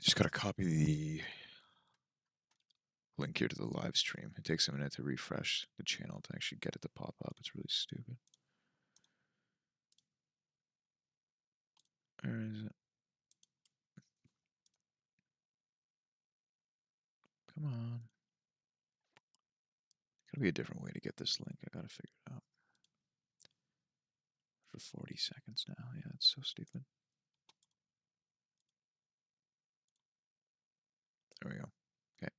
Just gotta copy the link here to the live stream. It takes a minute to refresh the channel to actually get it to pop up. It's really stupid. Where is it? Come on. Gotta be a different way to get this link. I gotta figure it out. For 40 seconds now. Yeah, it's so stupid. There we go. Okay.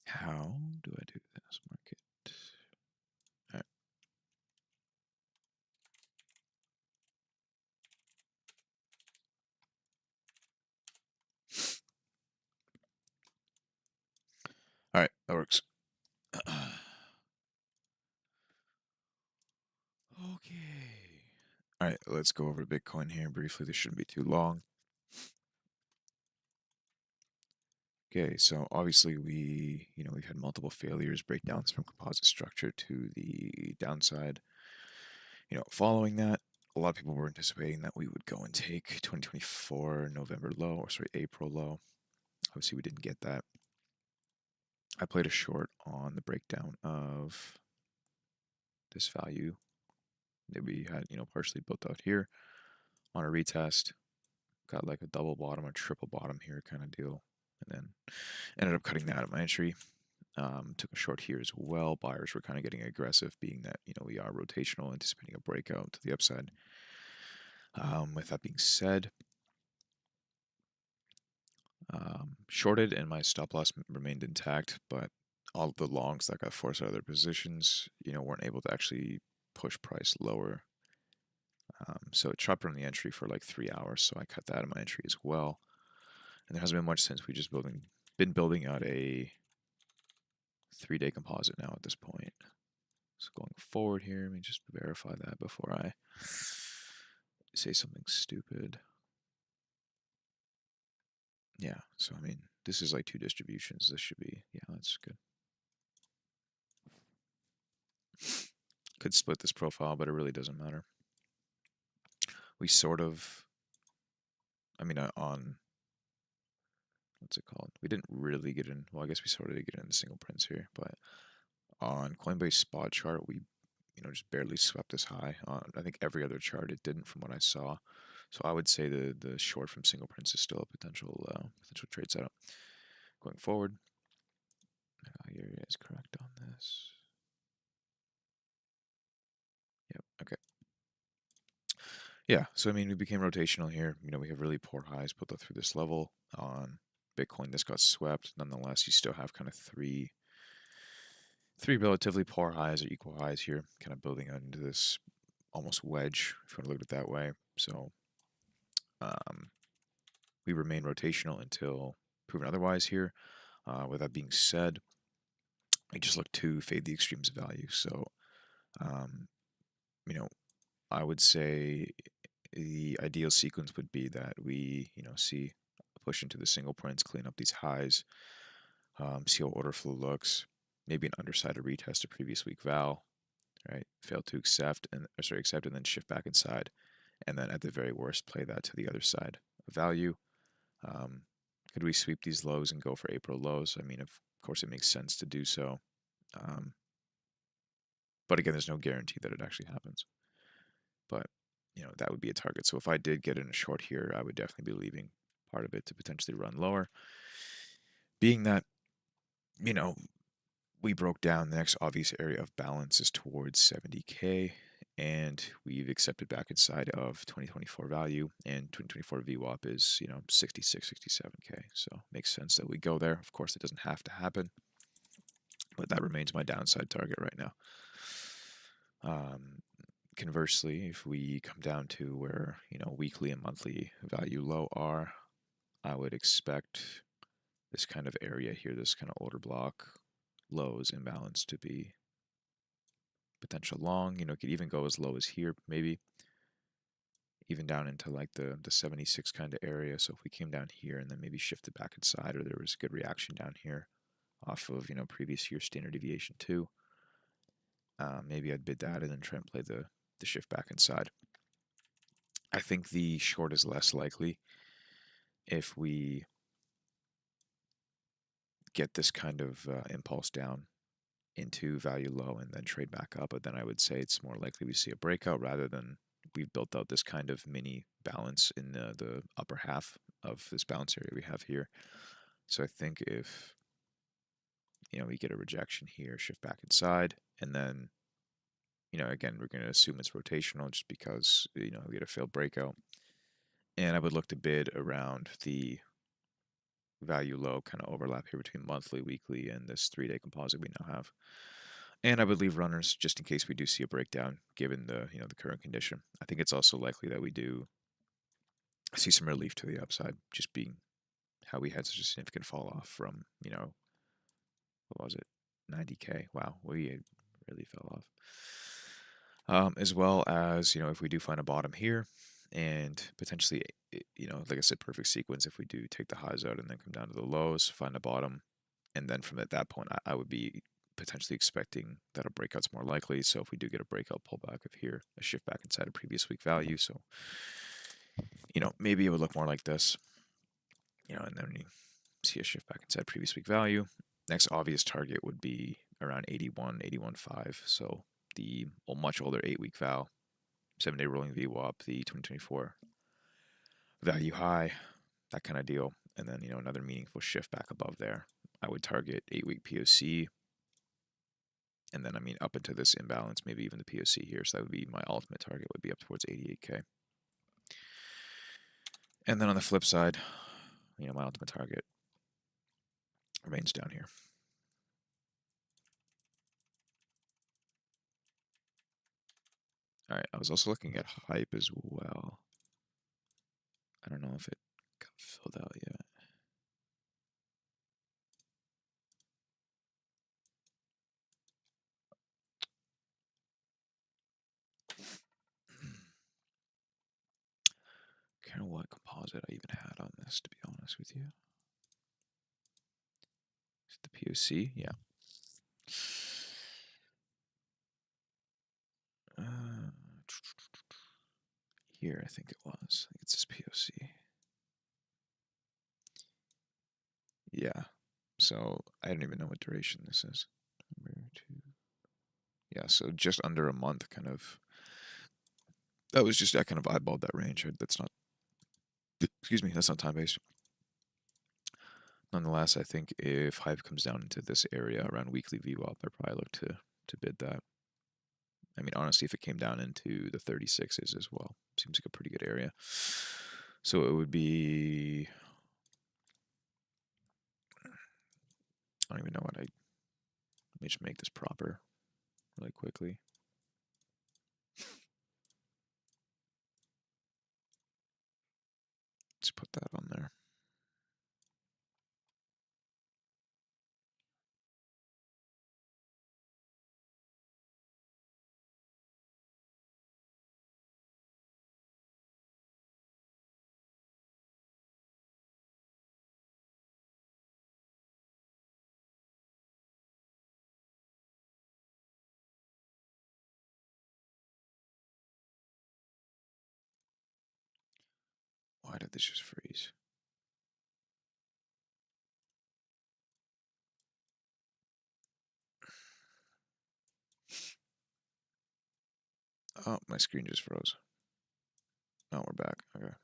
How do I do this? Market. All right. All right, that works. Okay. All right, let's go over Bitcoin here briefly. This shouldn't be too long. Okay, so obviously we've had multiple failures, breakdowns from composite structure to the downside. Following that, a lot of people were anticipating that we would go and take 2024 November low, or sorry, April low. Obviously, we didn't get that. I played a short on the breakdown of this value that we had, partially built out here on a retest. Got like a double bottom or triple bottom here kind of deal, and then ended up cutting that at my entry. Took a short here as well. Buyers were kind of getting aggressive, being that we are rotational, anticipating a breakout to the upside. With that being said, shorted and my stop loss remained intact, but all of the longs that got forced out of their positions, weren't able to actually push price lower. So it chopped on the entry for like 3 hours, so I cut that in my entry as well. And there hasn't been much since. We just been building out a 3-day composite now at this point. So going forward here, let me just verify that before I say something stupid. Yeah, so I mean, this is like 2 distributions. This should be, yeah, that's good. Could split this profile, but it really doesn't matter. We sort of, on, what's it called? We didn't really get in, well, I guess we sort of did get in the single prints here, but on Coinbase spot chart, we, just barely swept this high. I think every other chart it didn't from what I saw. So I would say the short from single prints is still a potential trade setup. Going forward, your is correct on this. Yep, okay. Yeah, so I mean, we became rotational here. We have really poor highs put through this level. On Bitcoin, this got swept. Nonetheless, you still have kind of three relatively poor highs or equal highs here, kind of building out into this almost wedge, if you want to look at it that way. So we remain rotational until proven otherwise here. With that being said, I just look to fade the extremes of value. So, I would say the ideal sequence would be that we, see a push into the single prints, clean up these highs, see how order flow looks, maybe an underside of retest a previous week val, right? Fail to accept and then shift back inside, and then at the very worst play that to the other side of value. Could we sweep these lows and go for April lows? I mean, of course, it makes sense to do so. But again, there's no guarantee that it actually happens. But, that would be a target. So if I did get in a short here, I would definitely be leaving part of it to potentially run lower. Being that, we broke down, the next obvious area of balance is towards 70K. And we've accepted back inside of 2024 value, and 2024 VWAP is 66, 67K. So makes sense that we go there. Of course, it doesn't have to happen, but that remains my downside target right now. Conversely, if we come down to where weekly and monthly value low are, I would expect this kind of area here, this kind of order block lows imbalance to be potential long. It could even go as low as here, maybe even down into like the 76 kind of area. So if we came down here and then maybe shifted back inside, or there was a good reaction down here off of previous year standard deviation 2, maybe I'd bid that and then try and play the shift back inside. I think the short is less likely if we get this kind of impulse down into value low and then trade back up. But then I would say it's more likely we see a breakout rather than we've built out this kind of mini balance in the upper half of this balance area we have here. So I think if we get a rejection here, shift back inside, and then again we're going to assume it's rotational just because we get a failed breakout, and I would look to bid around the value low kind of overlap here between monthly, weekly, and this 3-day composite we now have. And I would leave runners just in case we do see a breakdown, given the current condition. I think it's also likely that we do see some relief to the upside, just being how we had such a significant fall off from what was it, 90K? Wow, we really fell off. As well as if we do find a bottom here, and potentially like I said, perfect sequence if we do take the highs out and then come down to the lows, find a bottom, and then from at that point I would be potentially expecting that a breakout's more likely. So if we do get a breakout pullback of here, a shift back inside a previous week value, so maybe it would look more like this, and then we see a shift back inside previous week value. Next obvious target would be around 81, 81.5. So the much older 8-week val, 7-day rolling VWAP, the 2024 value high, that kind of deal. And then, another meaningful shift back above there. I would target 8-week POC. And then, up into this imbalance, maybe even the POC here. So that would be my ultimate target, would be up towards 88K. And then on the flip side, my ultimate target remains down here. All right, I was also looking at hype as well. I don't know if it got filled out yet. I can't remember what composite I even had on this, to be honest with you. Is it the POC? Yeah. Here, I think it was. I think it's this POC. Yeah. So I don't even know what duration this is. Yeah, so just under a month, kind of. That was just, I kind of eyeballed that range. That's not, excuse me, that's not time based. Nonetheless, I think if hype comes down into this area around weekly VWAP, I'd probably look to bid that. I mean, honestly, if it came down into the 36s as well, seems like a pretty good area. So it would be, I don't even know what let me just make this proper really quickly. Let's put that on there. Why did this just freeze? Oh, my screen just froze. Oh, we're back. Okay.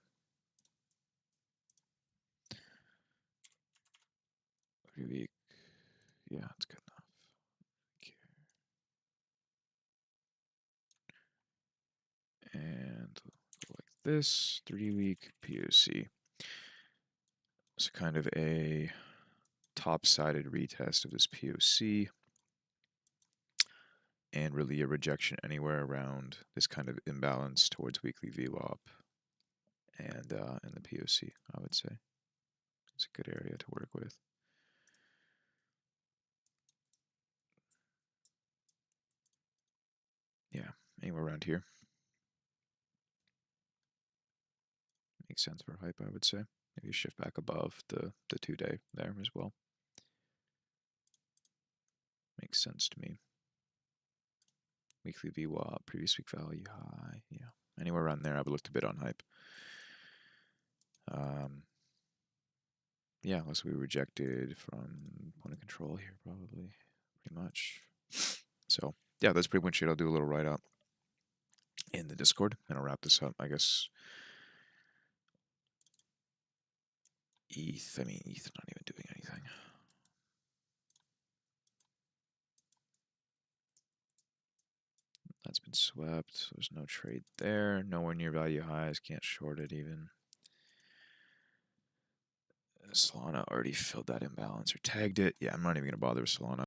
Week. Yeah, it's good enough. Okay. And like this, 3-week POC. So kind of a top-sided retest of this POC. And really a rejection anywhere around this kind of imbalance towards weekly VWAP and the POC, I would say. It's a good area to work with. Yeah, anywhere around here. Makes sense for hype, I would say. Maybe a shift back above the 2-day there as well. Makes sense to me. Weekly VWAP, previous week value high. Yeah, Anywhere around there, I would look to bid on hype. Yeah, unless we rejected from point of control here, probably, pretty much. So yeah, that's pretty much it. I'll do a little write up in the Discord, and I'll wrap this up. I guess ETH. I mean, ETH not even doing anything. That's been swept. So there's no trade there. Nowhere near value highs. Can't short it even. Solana already filled that imbalance or tagged it. Yeah, I'm not even going to bother with Solana.